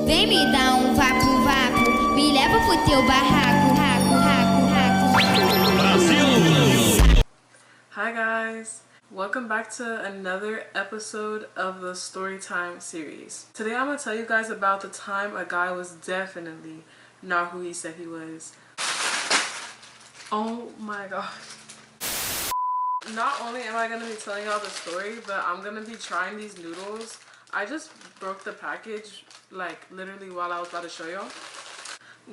Vem me dar vácuo, vácuo. Me leva pro teu barraco, raco, raco, raco. Brasil! Hi guys, welcome back to another episode of the Storytime series. Today I'm gonna tell you guys about the time a guy was definitely not who he said he was. Oh my god. Not only am I gonna be telling y'all the story, but I'm gonna be trying these noodles. I just broke the package like literally while I was about to show y'all.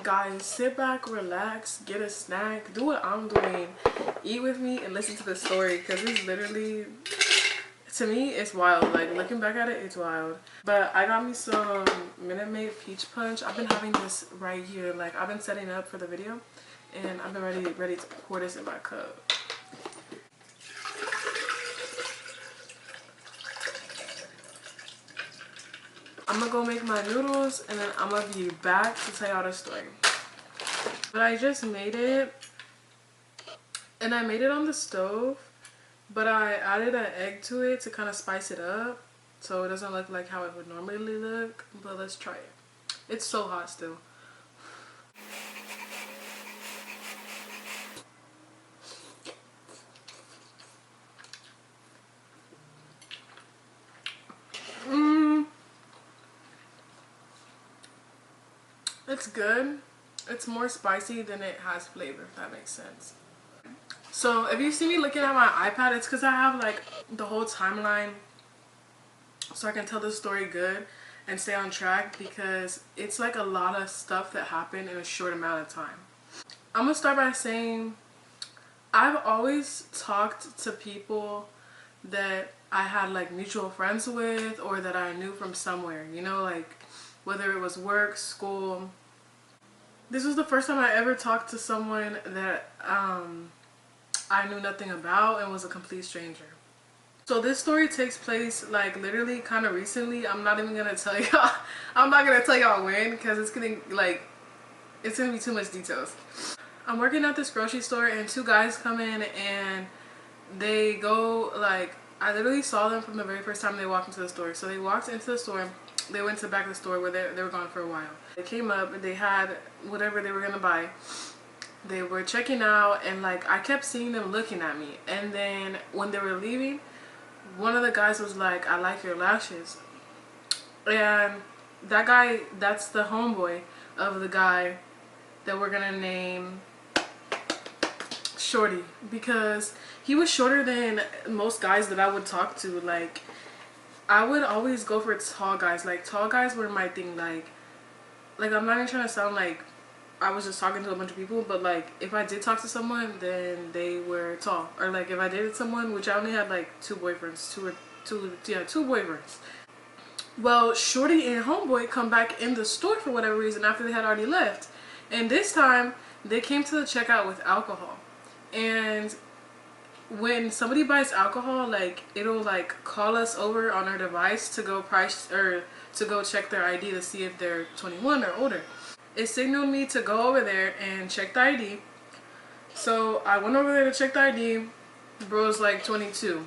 Guys, sit back, relax, get a snack, do what I'm doing, eat with me and listen to the story, because it's literally, to me, it's wild. Like, looking back at it, it's wild. But I got me some Minute Maid peach punch. I've been having this right here. Like, I've been setting up for the video and I've been ready to pour this in my cup. I'm gonna go make my noodles and then I'm gonna be back to tell y'all the story. But I just made it, and I made it on the stove, but I added an egg to it to kind of spice it up so it doesn't look like how it would normally look. But let's try it. It's so hot still. It's good. It's more spicy than it has flavor, if that makes sense. So if you see me looking at my iPad, it's because I have like the whole timeline so I can tell the story good and stay on track, because it's like a lot of stuff that happened in a short amount of time. I'm gonna start by saying I've always talked to people that I had like mutual friends with or that I knew from somewhere, you know, like whether it was work, school. This was the first time I ever talked to someone that I knew nothing about and was a complete stranger. So this story takes place like literally kind of recently. I'm not even gonna tell y'all. I'm not gonna tell y'all when, because it's gonna be too much details. I'm working at this grocery store and two guys come in and they go like, I literally saw them from the very first time they walked into the store. So they walked into the store. They went to the back of the store where they were gone for a while. They came up and they had whatever they were gonna buy. They were checking out and like I kept seeing them looking at me. And then when they were leaving, one of the guys was like, "I like your lashes." And that guy, that's the homeboy of the guy that we're gonna name Shorty, because he was shorter than most guys that I would talk to. Like, I would always go for tall guys. Like, tall guys were my thing. Like I'm not even trying to sound like I was just talking to a bunch of people, but like if I did talk to someone, then they were tall. Or like if I dated someone, which I only had like two boyfriends. Two boyfriends. Well, Shorty and homeboy come back in the store for whatever reason after they had already left. And this time they came to the checkout with alcohol. And when somebody buys alcohol, like it'll like call us over on our device to go price or to go check their ID to see if they're 21 or older. It signaled me to go over there and check the ID. So I went over there to check the ID. Bro's like 22.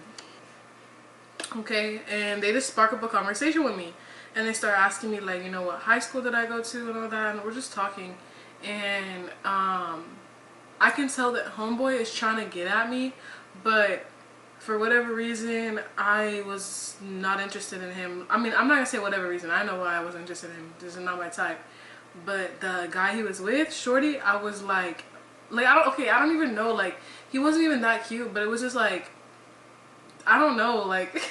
Okay, and they just spark up a conversation with me. And they start asking me like, you know, what high school did I go to and all that, and we're just talking. And I can tell that homeboy is trying to get at me, but for whatever reason, I was not interested in him. I mean, I'm not gonna say whatever reason. I know why I wasn't interested in him. This is not my type. But the guy he was with, Shorty, I was like I don't even know. Like, he wasn't even that cute, but it was just like, I don't know. Like,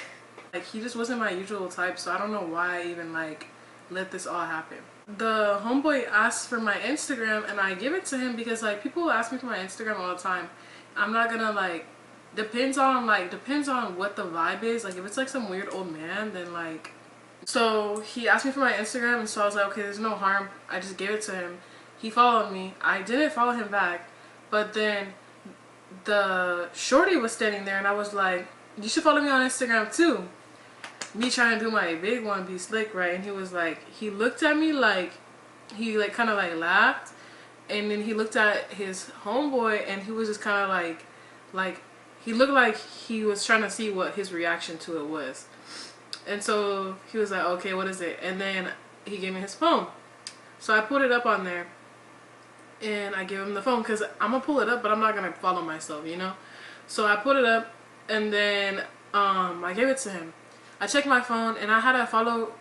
like he just wasn't my usual type. So I don't know why I even like let this all happen. The homeboy asked for my Instagram and I give it to him because like people ask me for my Instagram all the time. I'm not gonna like, depends on what the vibe is. Like if it's like some weird old man, then like, so he asked me for my Instagram and so I was like, okay, there's no harm. I just gave it to him. He followed me. I didn't follow him back, but then the Shorty was standing there and I was like, you should follow me on Instagram too. Me trying to do my big one, be slick, right? And he was like, he looked at me like, he like kind of like laughed, and then he looked at his homeboy and he was just kind of like he looked like he was trying to see what his reaction to it was. And so he was like, okay, what is it? And then he gave me his phone. So I put it up on there and I give him the phone because I'm gonna pull it up, but I'm not gonna follow myself, you know. So I put it up and then I gave it to him. I checked my phone and I had a follow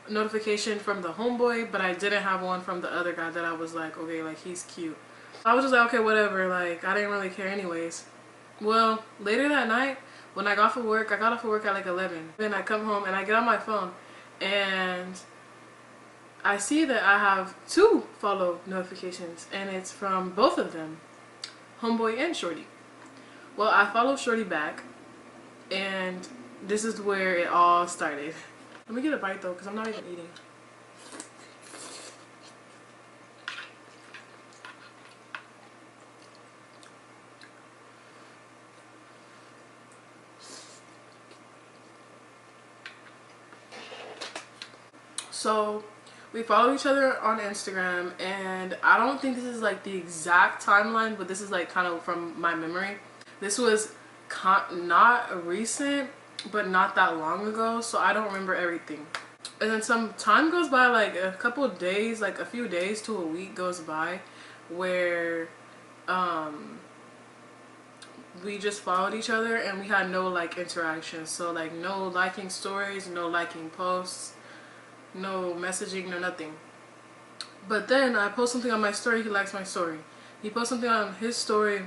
notification from the homeboy, but I didn't have one from the other guy that I was like, okay, like he's cute. I was just like, okay, whatever, like I didn't really care anyways. Well, later that night when I got off of work, I got off of work at like 11. Then I come home and I get on my phone and I see that I have 2 follow notifications and it's from both of them, homeboy and shorty. Well, I followed shorty back and this is where it all started. Let me get a bite though because I'm not even eating. So we follow each other on Instagram, and I don't think this is like the exact timeline, but this is like kind of from my memory. This was not recent, but not that long ago, so I don't remember everything. And then some time goes by, like a couple of days, like a few days to a week goes by, where we just followed each other and we had no like interaction. So like no liking stories, no liking posts, no messaging, no nothing. But then I post something on my story, he likes my story. He posts something on his story,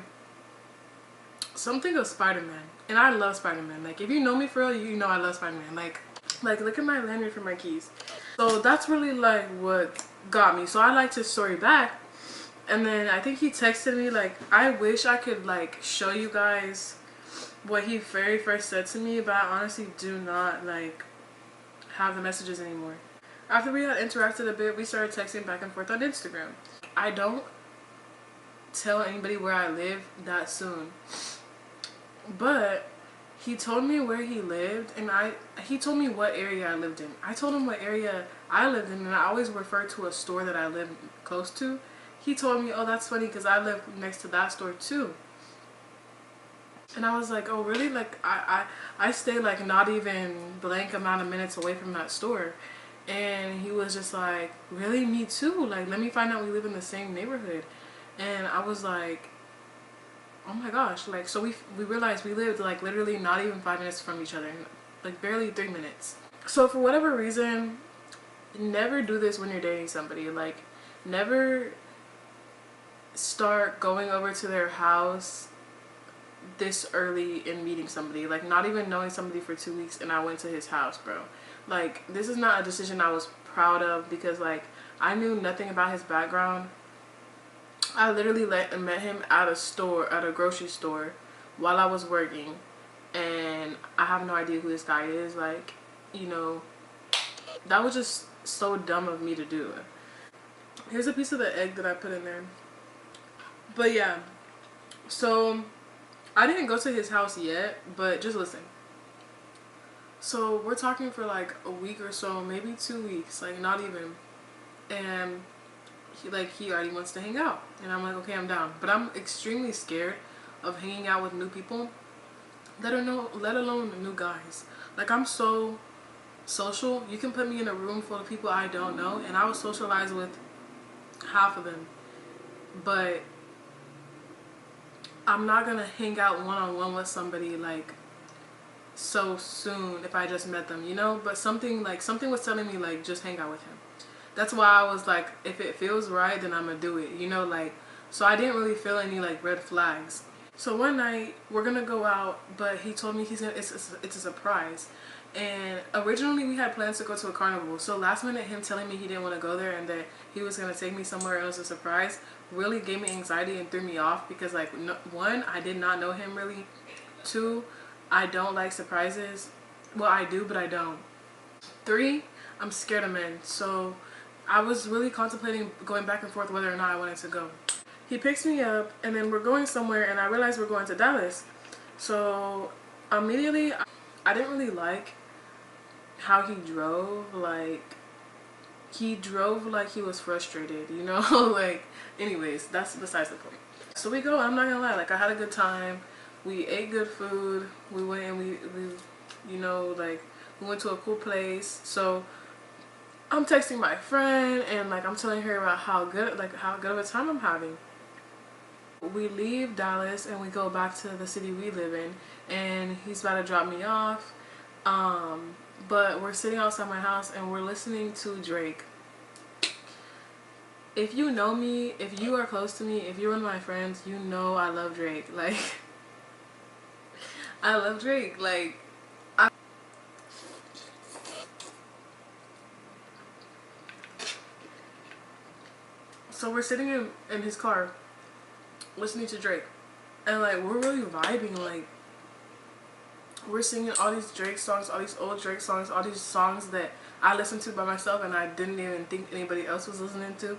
something of Spider-Man. And I love Spider-Man. Like if you know me for real, you know I love Spider-Man. Like look at my lanyard for my keys. So that's really like what got me. So I liked his story back. And then I think he texted me like, I wish I could like show you guys what he very first said to me, but I honestly do not like have the messages anymore. After we had interacted a bit, we started texting back and forth on Instagram. I don't tell anybody where I live that soon, but he told me where he lived, and he told me what area I lived in. I told him what area I lived in, and I always refer to a store that I live close to. He told me, oh, that's funny because I live next to that store too. And I was like, oh really? Like I stay like not even blank amount of minutes away from that store. And he was just like, really? Me too? Like, let me find out we live in the same neighborhood. And I was like, oh my gosh. Like, so we realized we lived like literally not even 5 minutes from each other. Like barely 3 minutes. So for whatever reason, never do this when you're dating somebody. Like never start going over to their house this early in meeting somebody. Like not even knowing somebody for 2 weeks and I went to his house, bro. Like this is not a decision I was proud of because like I knew nothing about his background. I literally met him at a grocery store while I was working, and I have no idea who this guy is. Like, you know, that was just so dumb of me to do. Here's a piece of the egg that I put in there. But yeah, so I didn't go to his house yet, but just listen. So we're talking for like a week or so, maybe 2 weeks, like not even. And he already wants to hang out. And I'm like, okay, I'm down. But I'm extremely scared of hanging out with new people, let alone new guys. Like I'm so social. You can put me in a room full of people I don't know and I will socialize with half of them. But I'm not gonna hang out one-on-one with somebody like so soon if I just met them, you know. But something was telling me like just hang out with him. That's why I was like, if it feels right, then I'm gonna do it, you know. Like, so I didn't really feel any like red flags. So one night we're gonna go out, but he told me it's a surprise. And originally we had plans to go to a carnival. So last minute him telling me he didn't want to go there and that he was gonna take me somewhere else as a surprise really gave me anxiety and threw me off because like one, I did not know him really. 2, I don't like surprises. Well, I do, but I don't. 3, I'm scared of men. So I was really contemplating going back and forth whether or not I wanted to go. He picks me up and then we're going somewhere and I realized we're going to Dallas. So immediately I didn't really like how he drove. Like he drove like he was frustrated, you know. Like anyways, that's besides the point. So we go, I'm not gonna lie, like I had a good time. We ate good food. We went and we you know, like we went to a cool place. So I'm texting my friend and like I'm telling her about how good of a time I'm having. We leave Dallas and we go back to the city we live in, and he's about to drop me off. But we're sitting outside my house and we're listening to Drake. If you know me, if you are close to me, if you're one of my friends, you know I love Drake. Like, I love Drake. Like, so we're sitting in his car listening to Drake. And like, we're really vibing. Like, we're singing all these Drake songs, all these old Drake songs, all these songs that I listened to by myself and I didn't even think anybody else was listening to.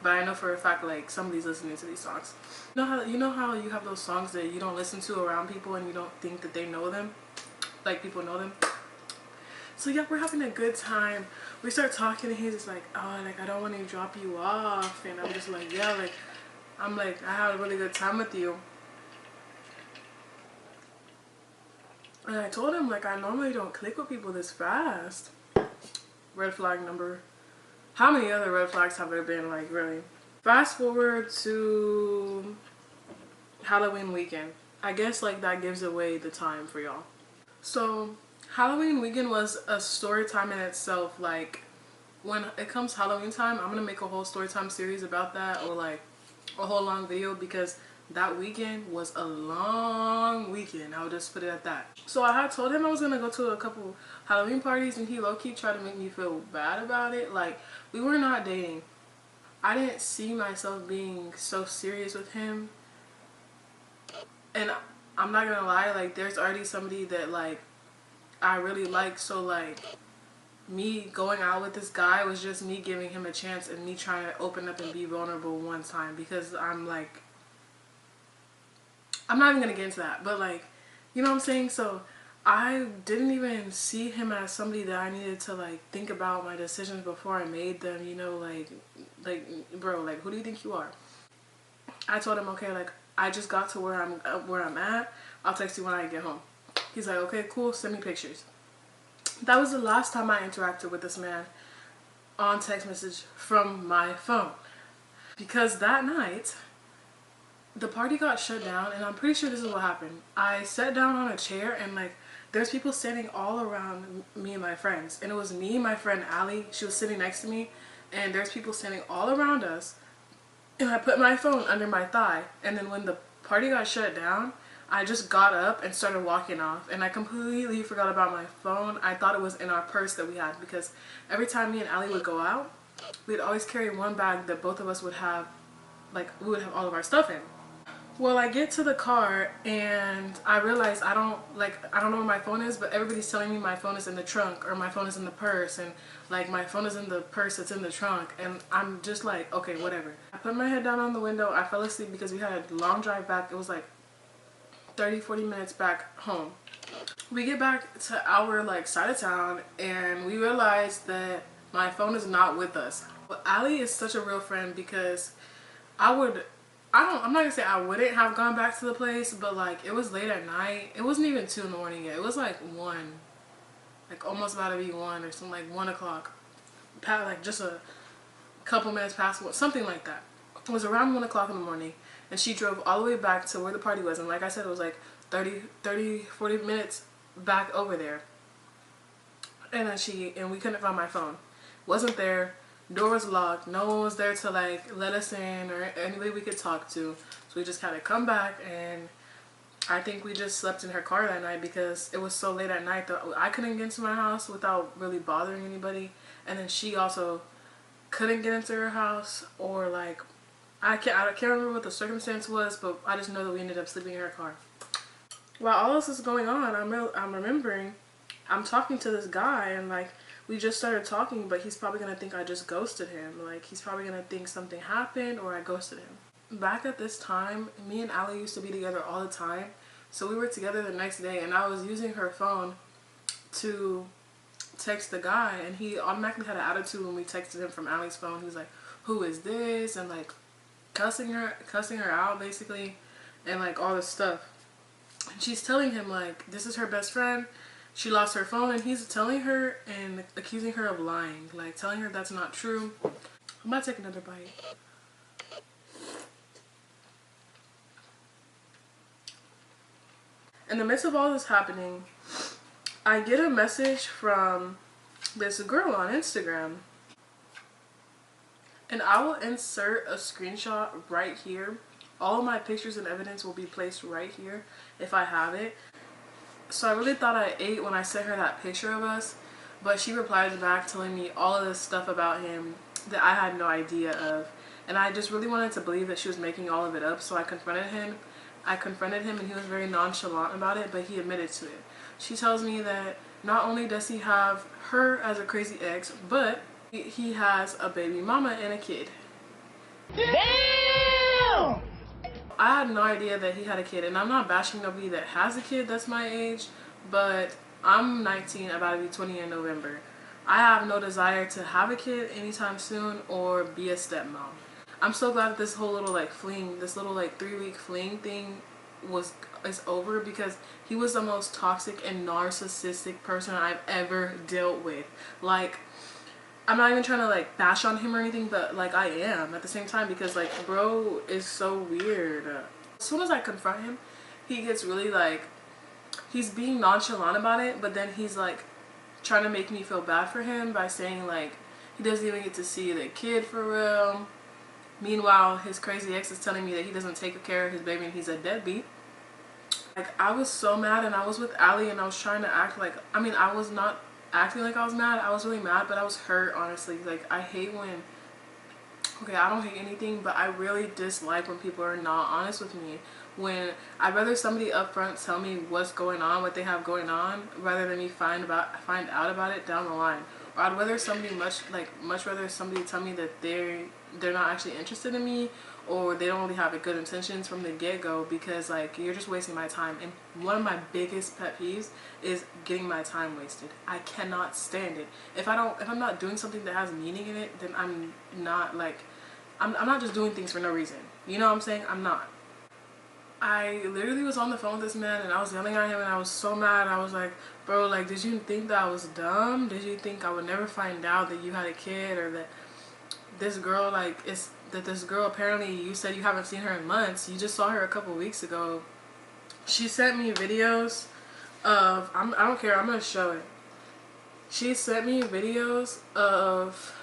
But I know for a fact like somebody's listening to these songs. You know how you have those songs that you don't listen to around people and you don't think that they know them? Like people know them? So yeah, we're having a good time. We start talking and he's just like, oh, like I don't want to drop you off. And I'm just like, yeah, like I'm like, I had a really good time with you. And I told him like I normally don't click with people this fast. Red flag number. How many other red flags have there been, like, really? Fast forward to Halloween weekend. I guess, like, that gives away the time for y'all. So, Halloween weekend was a story time in itself. Like, when it comes Halloween time, I'm gonna make a whole story time series about that, or, like, a whole long video, because that weekend was a long weekend. I'll just put it at that. So I had told him I was gonna go to a couple Halloween parties, and he low-key tried to make me feel bad about it. Like, we were not dating. I didn't see myself being so serious with him. And I'm not gonna lie, like, there's already somebody that, like, I really like. So, like, me going out with this guy was just me giving him a chance and me trying to open up and be vulnerable one time, because I'm like, I'm not even gonna get into that, but like, you know what I'm saying? So I didn't even see him as somebody that I needed to like think about my decisions before I made them, you know, like bro, like who do you think you are? I told him, okay, like I just got to where I'm at. I'll text you when I get home. He's like, okay, cool, send me pictures. That was the last time I interacted with this man on text message from my phone, because that night the party got shut down, and I'm pretty sure this is what happened. I sat down on a chair and like there's people standing all around me and my friends, and it was me, my friend Allie, she was sitting next to me, and there's people standing all around us, and I put my phone under my thigh, and then when the party got shut down, I just got up and started walking off, and I completely forgot about my phone. I thought it was in our purse that we had, because every time me and Allie would go out, we'd always carry one bag that both of us would have, like we would have all of our stuff in. Well, I get to the car and I realize I don't know where my phone is, but everybody's telling me my phone is in the trunk, or my phone is in the purse, and like my phone is in the purse that's in the trunk, and I'm just like, okay, whatever. I put my head down on the window. I fell asleep because we had a long drive back. It was like 30-40 minutes back home. We get back to our like side of town and we realize that my phone is not with us. But Allie is such a real friend, because I'm not gonna say I wouldn't have gone back to the place, but like it was late at night. It wasn't even 2 in the morning yet. It was like 1, like almost about to be 1 or something, like 1 o'clock. Like just a couple minutes past 1, something like that. It was around 1 o'clock in the morning, and she drove all the way back to where the party was. And like I said, it was like 40 minutes back over there. And then we couldn't find my phone. Wasn't there. Door was locked. No one was there to like let us in or anybody we could talk to. So we just had to come back, and I think we just slept in her car that night because it was so late at night that I couldn't get into my house without really bothering anybody. And then she also couldn't get into her house, or like I can't remember what the circumstance was, but I just know that we ended up sleeping in her car. While all this is going on, I'm remembering I'm talking to this guy, and like we just started talking, but he's probably gonna think I just ghosted him. Like he's probably gonna think something happened or I ghosted him. Back at this time, me and Allie used to be together all the time. So we were together the next day, and I was using her phone to text the guy, and he automatically had an attitude when we texted him from Allie's phone. He was like, who is this? And like cussing her out basically, and like all this stuff. And she's telling him like this is her best friend. she lost her phone, and he's telling her and accusing her of lying, like telling her that's not true. I'm about to take another bite. In the midst of all this happening, I get a message from this girl on Instagram, and I will insert a screenshot right here. All of my pictures and evidence will be placed right here if I have it. So I really thought I ate when I sent her that picture of us, but she replied back telling me all of this stuff about him that I had no idea of. And I just really wanted to believe that she was making all of it up, so I confronted him. And he was very nonchalant about it, but he admitted to it. She tells me that not only does he have her as a crazy ex, but he has a baby mama and a kid. Damn! I had no idea that he had a kid, and I'm not bashing nobody that has a kid that's my age, but I'm 19, about to be 20 in November. I have no desire to have a kid anytime soon or be a stepmom. I'm so glad that this whole little like fling, this little like 3-week fling thing is over, because he was the most toxic and narcissistic person I've ever dealt with. Like, I'm not even trying to like bash on him or anything, but like I am at the same time, because like bro is so weird. As soon as I confront him, he gets really like, he's being nonchalant about it, but then he's like trying to make me feel bad for him by saying like he doesn't even get to see the kid for real. Meanwhile, his crazy ex is telling me that he doesn't take care of his baby and he's a deadbeat. Like, I was so mad, and I was with Allie, and I was trying to act like, I mean, I was not acting like I was mad. I was really mad, but I was hurt, honestly. Like, I hate when, okay, I don't hate anything, but I really dislike when people are not honest with me. When I'd rather somebody up front tell me what's going on, what they have going on, rather than me find out about it down the line. Or I'd rather somebody much rather somebody tell me that they're not actually interested in me, or they don't really have good intentions from the get-go, because like you're just wasting my time. And one of my biggest pet peeves is getting my time wasted. I cannot stand it. If I'm not doing something that has meaning in it, then I'm not just doing things for no reason. You know what I'm saying? I'm not. I literally was on the phone with this man, and I was yelling at him, and I was so mad. I was like, bro, like, did you think that I was dumb? Did you think I would never find out that you had a kid, or that this girl, like, this girl, apparently you said you haven't seen her in months. You just saw her a couple weeks ago. She sent me videos of, I don't care, I'm gonna show it. She sent me videos of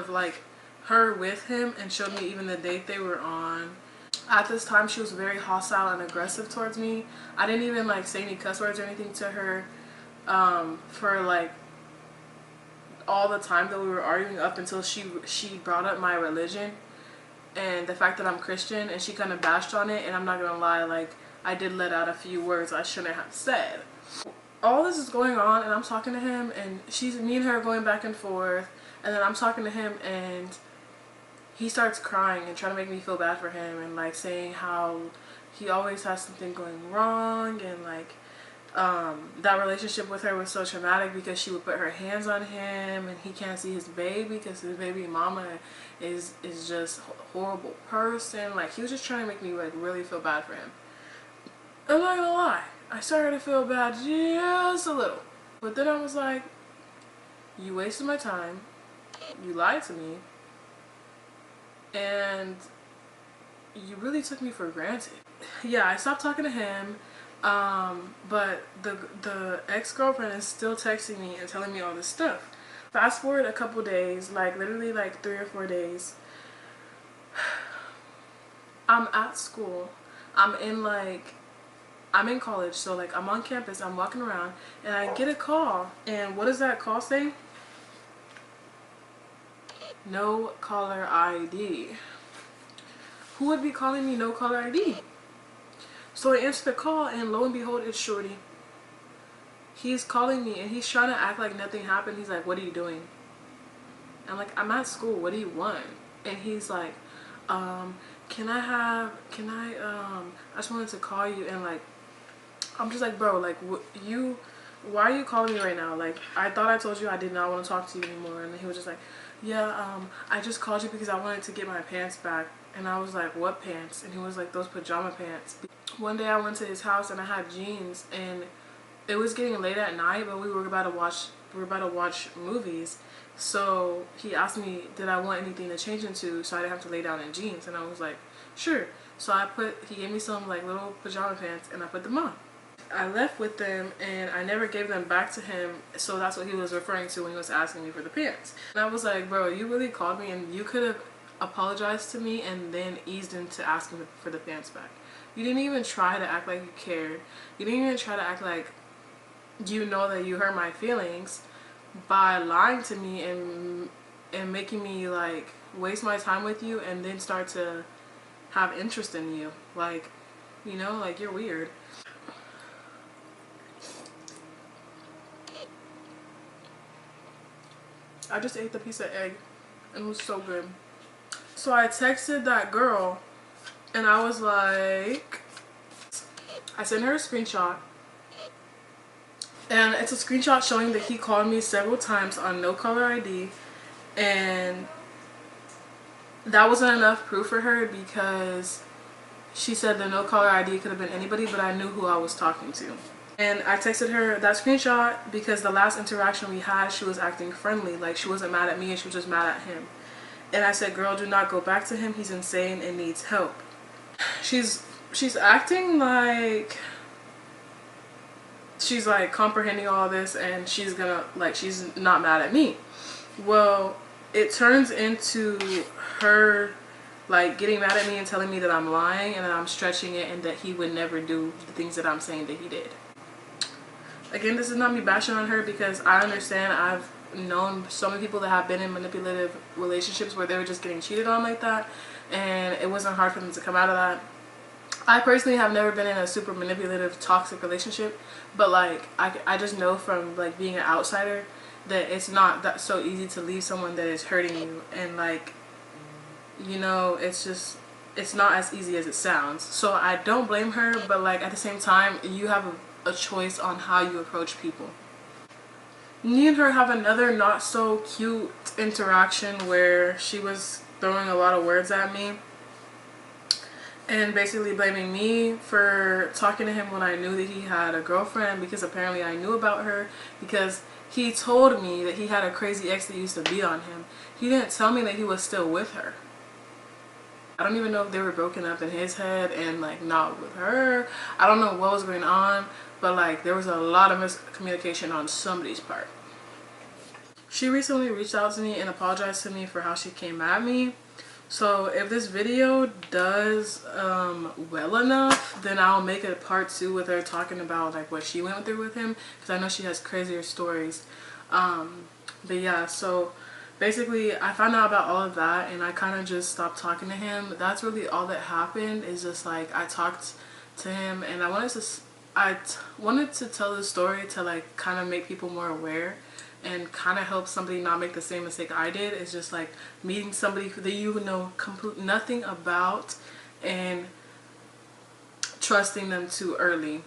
like her with him, and showed me even the date they were on. At this time, she was very hostile and aggressive towards me. I didn't even like say any cuss words or anything to her for like all the time that we were arguing, up until she brought up my religion and the fact that I'm Christian, and she kind of bashed on it. And I'm not gonna lie, like, I did let out a few words I shouldn't have said. All this is going on, and I'm talking to him, and me and her are going back and forth, and then I'm talking to him, and he starts crying and trying to make me feel bad for him, and like saying how he always has something going wrong, and like that relationship with her was so traumatic because she would put her hands on him, and he can't see his baby because his baby mama is just a horrible person. Like, he was just trying to make me like really feel bad for him. I'm not gonna lie, I started to feel bad just a little, but then I was like, you wasted my time, you lied to me, and you really took me for granted. Yeah, I stopped talking to him, but the ex-girlfriend is still texting me and telling me all this stuff. Fast forward a couple days, like literally like 3 or 4 days, I'm at school. I'm in college, so like I'm on campus, I'm walking around, and I get a call, and what does that call say? No caller ID. Who would be calling me no caller ID? So I answer the call, and lo and behold, it's Shorty. He's calling me, and he's trying to act like nothing happened. He's like, what are you doing? I'm like, I'm at school, what do you want? And he's like, I just wanted to call you. And like, I'm just like, bro, like, why are you calling me right now? Like, I thought I told you I did not want to talk to you anymore. And he was just like, yeah, I just called you because I wanted to get my pants back. And I was like, what pants? And he was like, those pajama pants. One day I went to his house, and I had jeans, and it was getting late at night, but we were about to watch movies. So he asked me, did I want anything to change into so I didn't have to lay down in jeans, and I was like, sure. So he gave me some like little pajama pants, and I put them on. I left with them, and I never gave them back to him, so that's what he was referring to when he was asking me for the pants. And I was like, bro, you really called me, and you could have apologized to me and then eased into asking for the pants back. You didn't even try to act like you cared. You didn't even try to act like you know that you hurt my feelings by lying to me and making me like waste my time with you and then start to have interest in you. Like, you know, like, you're weird. I just ate the piece of egg and it was so good. So I texted that girl and I was like, I sent her a screenshot, and it's a screenshot showing that he called me several times on no caller ID, and that wasn't enough proof for her because she said the no caller ID could have been anybody, but I knew who I was talking to. And I texted her that screenshot because the last interaction we had, she was acting friendly, like she wasn't mad at me and she was just mad at him. And I said, girl, do not go back to him, he's insane and needs help. She's acting like she's like comprehending all this and she's not mad at me. Well, it turns into her like getting mad at me and telling me that I'm lying and that I'm stretching it and that he would never do the things that I'm saying that he did. Again, this is not me bashing on her because I understand. I've known so many people that have been in manipulative relationships where they were just getting cheated on like that, and it wasn't hard for them to come out of that. I personally have never been in a super manipulative, toxic relationship, but like I just know from like being an outsider that it's not that so easy to leave someone that is hurting you, and like, you know, it's not as easy as it sounds. So I don't blame her, but like at the same time, you have a choice on how you approach people. Me and her have another not so cute interaction where she was throwing a lot of words at me and basically blaming me for talking to him when I knew that he had a girlfriend, because apparently I knew about her because he told me that he had a crazy ex that used to beat on him. He didn't tell me that he was still with her. I don't even know if they were broken up in his head and like not with her. I don't know what was going on, but like there was a lot of miscommunication on somebody's part. She recently reached out to me and apologized to me for how she came at me. So if this video does well enough, then I'll make a part 2 with her talking about like what she went through with him, because I know she has crazier stories. But yeah, so basically I found out about all of that and I kind of just stopped talking to him. That's really all that happened. Is just like I talked to him and I wanted to tell the story to like kind of make people more aware and kind of help somebody not make the same mistake I did. It's just like meeting somebody that you know nothing about and trusting them too early.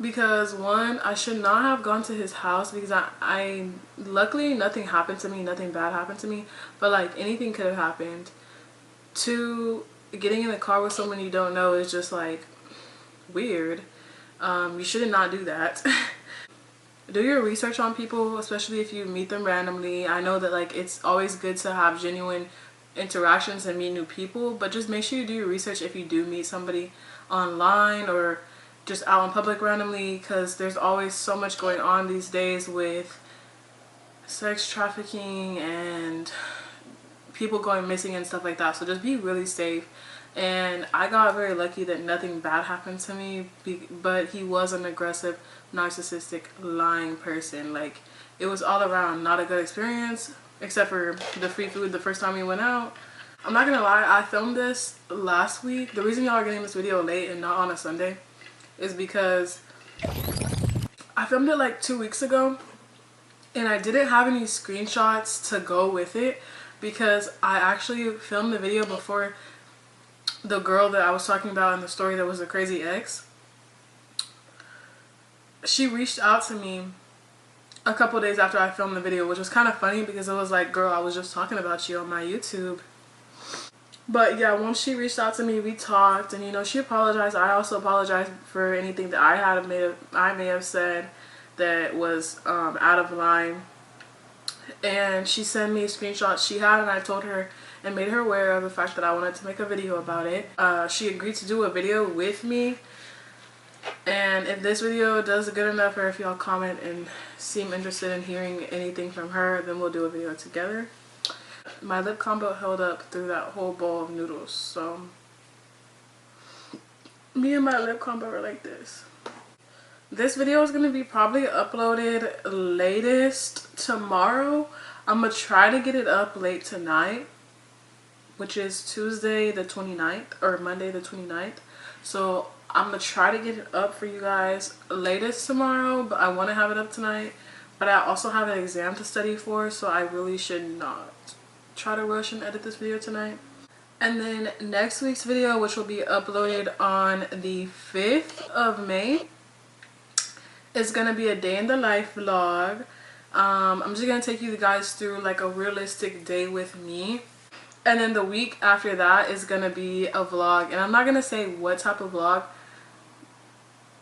Because one, I should not have gone to his house because I luckily nothing happened to me, nothing bad happened to me, but like anything could have happened. Two, getting in the car with someone you don't know is just like weird. You should not do that. Do your research on people, especially if you meet them randomly. I know that like it's always good to have genuine interactions and meet new people, but just make sure you do your research if you do meet somebody online or just out in public randomly, because there's always so much going on these days with sex trafficking and people going missing and stuff like that. So just be really safe. And I got very lucky that nothing bad happened to me, but he was an aggressive, narcissistic, lying person. Like, it was all around not a good experience, except for the free food the first time we went out. I'm not gonna lie, I filmed this last week. The reason y'all are getting this video late and not on a Sunday is because I filmed it like 2 weeks ago and I didn't have any screenshots to go with it, because I actually filmed the video before the girl that I was talking about in the story that was a crazy ex. She reached out to me a couple days after I filmed the video, which was kind of funny because it was like, girl, I was just talking about you on my YouTube. But yeah, once she reached out to me, we talked, and you know, she apologized. I also apologized for anything that I may have said that was out of line. And she sent me a screenshot she had, and I told her and made her aware of the fact that I wanted to make a video about it. She agreed to do a video with me, and if this video does good enough, or if y'all comment and seem interested in hearing anything from her, then we'll do a video together. My lip combo held up through that whole bowl of noodles, so me and my lip combo are like this. This video is going to be probably uploaded latest tomorrow. I'm going to try to get it up late tonight, which is Tuesday the 29th or Monday the 29th. So I'm going to try to get it up for you guys latest tomorrow, but I want to have it up tonight. But I also have an exam to study for, so I really should not try to rush and edit this video tonight. And then next week's video, which will be uploaded on the 5th of May, is gonna be a day in the life vlog. I'm just gonna take you guys through like a realistic day with me, and then the week after that is gonna be a vlog, and I'm not gonna say what type of vlog,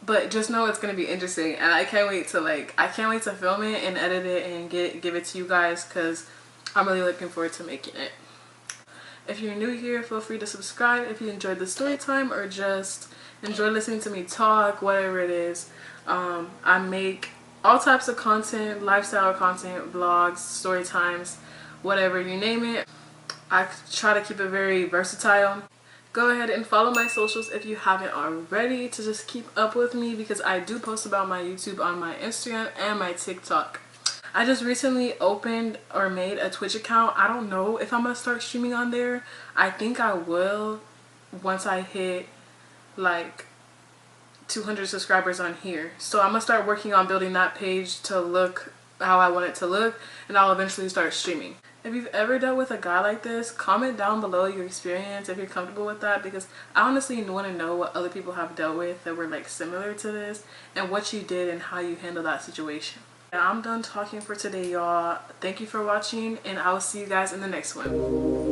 but just know it's gonna be interesting, and I can't wait to film it and edit it and give it to you guys, because I'm really looking forward to making it. If you're new here, feel free to subscribe if you enjoyed the story time or just enjoy listening to me talk, whatever it is. I make all types of content, lifestyle content, vlogs, story times, whatever you name it. I try to keep it very versatile. Go ahead and follow my socials if you haven't already, to just keep up with me, because I do post about my YouTube on my Instagram and my TikTok. I just recently opened or made a Twitch account. I don't know if I'm gonna start streaming on there. I think I will once I hit like 200 subscribers on here. So I'm gonna start working on building that page to look how I want it to look, and I'll eventually start streaming. If you've ever dealt with a guy like this, comment down below your experience if you're comfortable with that, because I honestly want to know what other people have dealt with that were like similar to this, and what you did and how you handled that situation. I'm done talking for today, y'all. Thank you for watching, and I will see you guys in the next one.